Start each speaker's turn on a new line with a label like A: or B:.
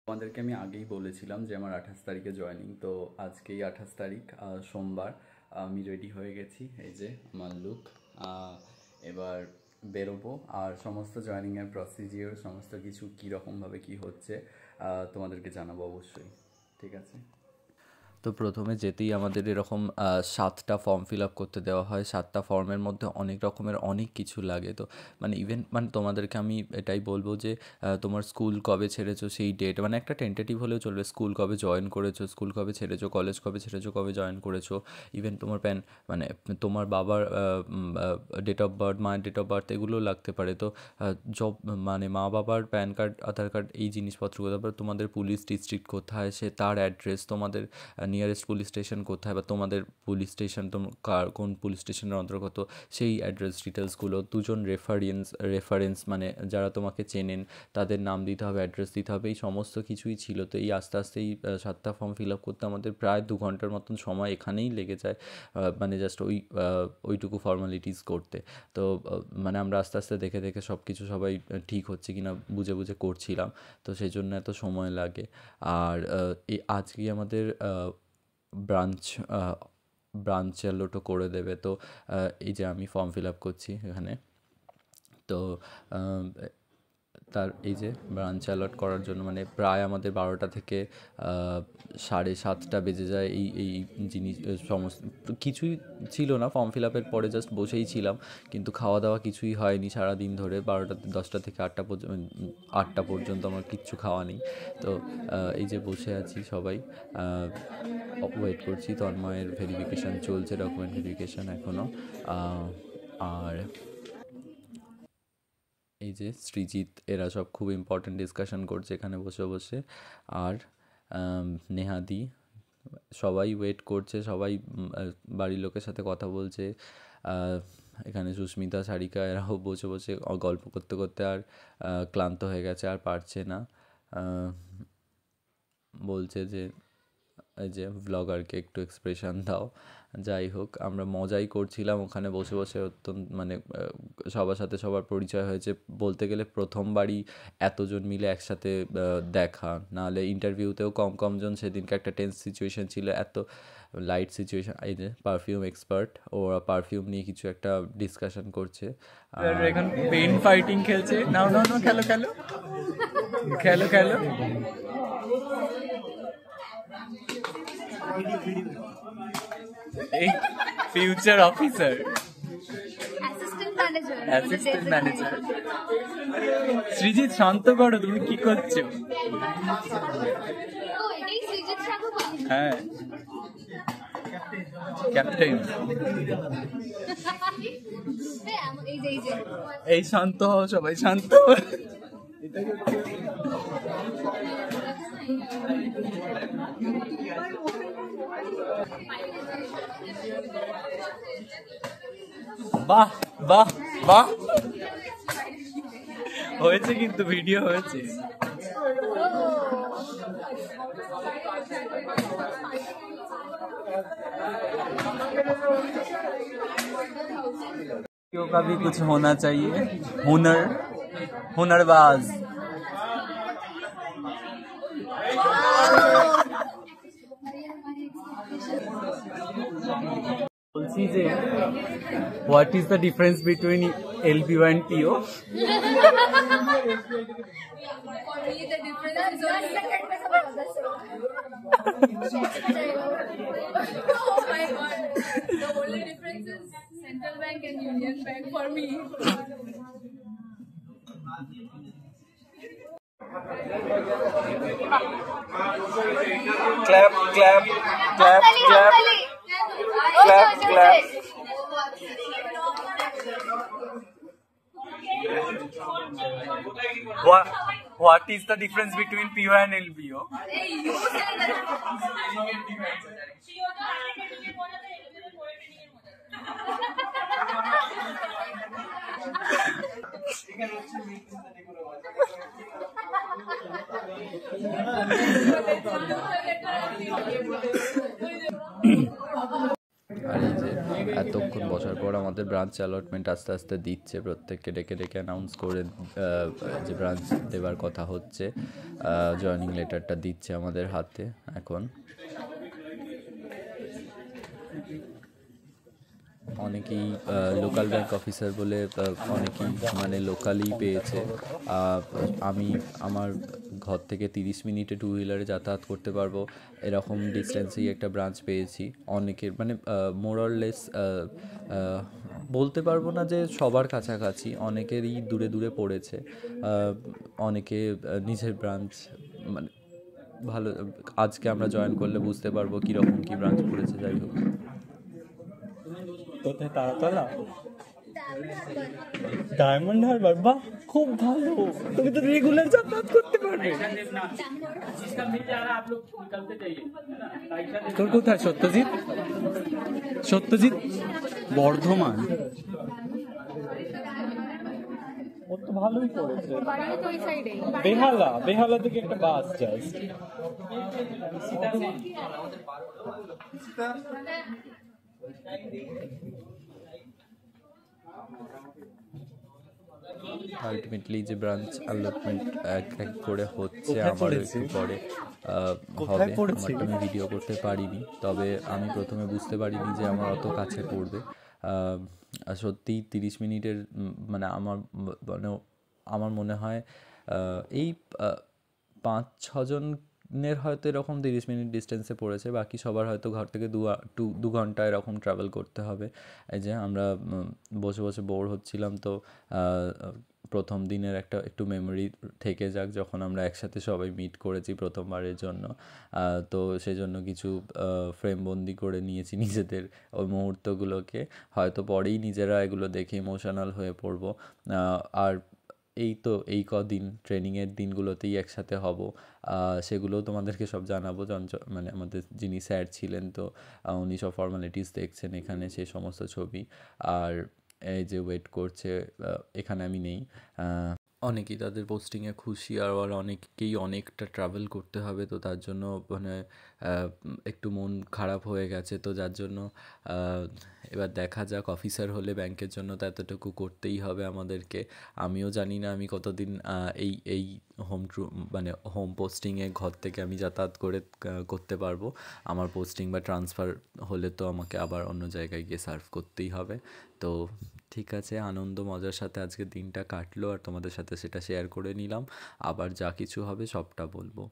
A: তোমাদেরকে আমি আগেই বলেছিলাম যে আমার 28 তারিখে জয়েনিং, তো আজকেই 28 তারিখ, সোমবার। আমি রেডি হয়ে গেছি, এই যে আমার লুক। এবার বেরোবো, আর সমস্ত জয়েনিংয়ের প্রসিজিওর সমস্ত কিছু কীরকমভাবে কী হচ্ছে তোমাদেরকে জানাবো অবশ্যই। ঠিক আছে। তো প্রথমে যেতেই আমাদের এরকম 7টা ফর্ম ফিল আপ করতে দেওয়া হয়। 7টা ফর্মের মধ্যে অনেক রকমের অনেক কিছু লাগে। তো মানে ইভেন মানে তোমাদেরকে আমি এটাই বলবো যে তোমার স্কুল কবে ছেড়েছো সেই ডেট, মানে একটা টেন্টেটিভ হলেও চলবে। স্কুল কবে জয়েন করেছো, স্কুল কবে ছেড়েছো, কলেজ কবে ছেড়েছো, কবে জয়েন করেছো, ইভেন তোমার মানে তোমার বাবার ডেট অফ বার্থ, মায়ের ডেট অফ বার্থ, এগুলোও লাগতে পারে। তো জব মানে মা বাবার প্যান কার্ড, আধার কার্ড, এই জিনিসপত্রগুলো। তারপর তোমাদের পুলিশ ডিস্ট্রিক্ট কোথায় সে তার অ্যাড্রেস, তোমাদের নিয়ারেস্ট পুলিশ স্টেশন কোথায়, বা তোমাদের পুলিশ স্টেশন কোন পুলিশ স্টেশনের অন্তর্গত, সেই অ্যাড্রেস ডিটেলসগুলো। দুজন রেফারেন্স মানে যারা তোমাকে চেনেন তাদের নাম দিতে হবে, অ্যাড্রেস দিতে হবে, এই সমস্ত কিছুই ছিল। তো এই আস্তে আস্তে এই 7টা ফর্ম ফিল আপ করতে আমাদের প্রায় 2 ঘন্টার মতন সময় এখানেই লেগে যায়, মানে জাস্ট ওইটুকু ফর্মালিটিস করতে। তো মানে আমরা আস্তে আস্তে দেখে দেখে সব কিছু সবাই ঠিক হচ্ছে কিনা বুঝে বুঝে করছিলাম, তো সেই জন্য এত সময় লাগে। আর আজকে আমাদের ব্রাঞ্চ অ্যালোটও করে দেবে। তো এই যে আমি ফর্ম ফিল আপ করছি এখানে, তো তার এই যে ব্রাঞ্চ অ্যালট করার জন্য মানে প্রায় আমাদের 12টা থেকে 7:30 বেজে যায়। এই জিনিস সমস্ত কিছুই ছিল না, ফর্ম ফিল আপের পরে জাস্ট বসেই ছিলাম, কিন্তু খাওয়া দাওয়া কিছুই হয়নি সারাদিন ধরে। 10টা থেকে 8টা পর্যন্ত আমার কিচ্ছু খাওয়া নেই। তো এই যে বসে আছি সবাই, ওয়েট করছি। তন্ময়ের ভেরিফিকেশান চলছে, ডকুমেন্ট ভেরিফিকেশান এখনও। আর এই যে সৃজিত, এরা সব খুব ইম্পর্ট্যান্ট ডিসকাশন করছে এখানে বসে বসে। আর নেহাদি, সবাই ওয়েট করছে, সবাই বাড়ির লোকের সাথে কথা বলছে। এখানে সুস্মিতা, সারিকা, এরাও বসে বসে গল্প করতে করতে আর ক্লান্ত হয়ে গেছে, আর পারছে না। বলছে যে এই যে ভ্লগারকে একটু এক্সপ্রেশন দাও। যাই হোক, আমরা মজাই করছিলাম ওখানে বসে বসে। অত্যন্ত মানে সবার সাথে সবার পরিচয় হয়েছে। বলতে গেলে প্রথমবারই এতজন মিলে একসাথে দেখা, নাহলে ইন্টারভিউতেও কম কম জন। সেদিনকে একটা টেন্স সিচুয়েশন ছিল, এত লাইট সিচুয়েশন। এই যে পারফিউম এক্সপার্ট, ওরা পারফিউম নিয়ে কিছু একটা ডিসকাশন করছে।
B: এখন পেন ফাইটিং খেলছে। নাও নাও নাও, খেলো খেলো খেলো খেলো। এই future officer, assistant manager. Srijit, শান্ত করো, তুমি কি করছো? হ্যাঁ, ক্যাপ্টেন। এই শান্ত হও, সবাই শান্ত। বাহ বাহ বাহ, হয়েছে কিন্তু, ভিডিও হয়েছে। क्यों का भी कुछ होना चाहिए, हुनरबाज। বলছি যে what is the difference between LBO and PO?
C: Oh my god. The only difference is Central Bank and Union Bank for me.
B: Clap, clap, clap, clap, clap, clap. What is the difference between PO and LBO?
A: আর এই যে এতক্ষণ বসার পর আমাদের আমাদের branch allotment আস্তে আস্তে দিচ্ছে, প্রত্যেককে ডেকে ডেকে অ্যানাউন্স করে যে ব্রাঞ্চ দেওয়ার কথা হচ্ছে, জয়নিং লেটারটা দিচ্ছে আমাদের হাতে এখন। অনেকেই লোকাল ব্যাংক অফিসার বলে অনেকেই মানে লোকালি পেয়েছে। আমি আমার ঘর থেকে 30 মিনিটে টু হুইলারে যাতায়াত করতে পারবো এরকম ডিস্টেন্সেই একটা ব্রাঞ্চ পেয়েছি। অনেকের মানে মোরলেস বলতে পারবো না যে সবার কাছাকাছি, অনেকেরই দূরে দূরে পড়েছে। অনেকে নিজের ব্রাঞ্চ মানে ভালো, আজকে আমরা জয়েন করলে বুঝতে পারবো কীরকম কী ব্রাঞ্চ পড়েছে। যাই হোক,
B: কোথায়? তারাতলা, ডায়মন্ড হারবার। বাহ, খুব ভালো, তুমি তো রেগুলার যাতায়াত করতে পারবে। তোর কোথায় সত্যজিৎ? সত্যজিৎ বর্ধমান। ও তো ভালোই করেছে। বেহালা, বেহালা থেকে একটা বাস যায়।
A: আলটিমেটলি যে ব্রাঞ্চ অ্যালটমেন্ট এক এক করে হচ্ছে, আমারও একটু পরে হবে। আমারটা আমি ভিডিও করতে পারিনি, তবে আমি প্রথমে বুঝতে পারিনি যে আমার অত কাছে পড়বে। সত্যিই 30 মিনিটের মানে আমার মনে হয় এই 5-6 জনের হয়তো এরকম 30 মিনিট ডিস্টেন্সে পড়েছে, বাকি সবার হয়তো ঘর থেকে 2 ঘন্টা এরকম ট্রাভেল করতে হবে। এই যে আমরা বসে বসে বোর হচ্ছিলাম, তো প্রথম দিনের একটু মেমোরি থেকে যাক, যখন আমরা একসাথে সবাই মিট করেছি প্রথমবারের জন্য। তো সেই জন্য কিছু ফ্রেমবন্দি করে নিয়েছি নিজেদের ওই মুহূর্তগুলোকে। হয়তো পরেই নিজেরা এগুলো দেখে ইমোশনাল হয়ে পড়বো। আর এই কদিন ট্রেনিংয়ের দিনগুলোতেই একসাথে হব, সেগুলোও তোমাদেরকে সব জানাবো। মানে আমাদের যিনি স্যার ছিলেন, তো উনি সব ফর্মালিটিস দেখছেন এখানে, সেই সমস্ত ছবি। আর এই যে ওয়েট করছে, এখানে আমি নেই। অনেকেই তাদের পোস্টিংয়ে খুশি, আর অনেককেই অনেকটা ট্রাভেল করতে হবে, তো তার জন্য মানে একটু মন খারাপ হয়ে গেছে। তো যার জন্য এবার দেখা যাক, অফিসার হলে ব্যাংকের জন্য তো এতটুকু করতেই হবে আমাদেরকে। আমিও জানি না আমি কতদিন এই মানে হোম পোস্টিংয়ে ঘর থেকে আমি যাতায়াত করতে পারবো। আমার পোস্টিং বা ট্রান্সফার হলে তো আমাকে আবার অন্য জায়গায় গিয়ে সার্ভ করতেই হবে। তো ঠিক আছে, আনন্দ মজার সাথে আজকে দিনটা কাটলো, আর তোমাদের সাথে সেটা শেয়ার করে নিলাম। আবার যা কিছু হবে সবটা বলবো।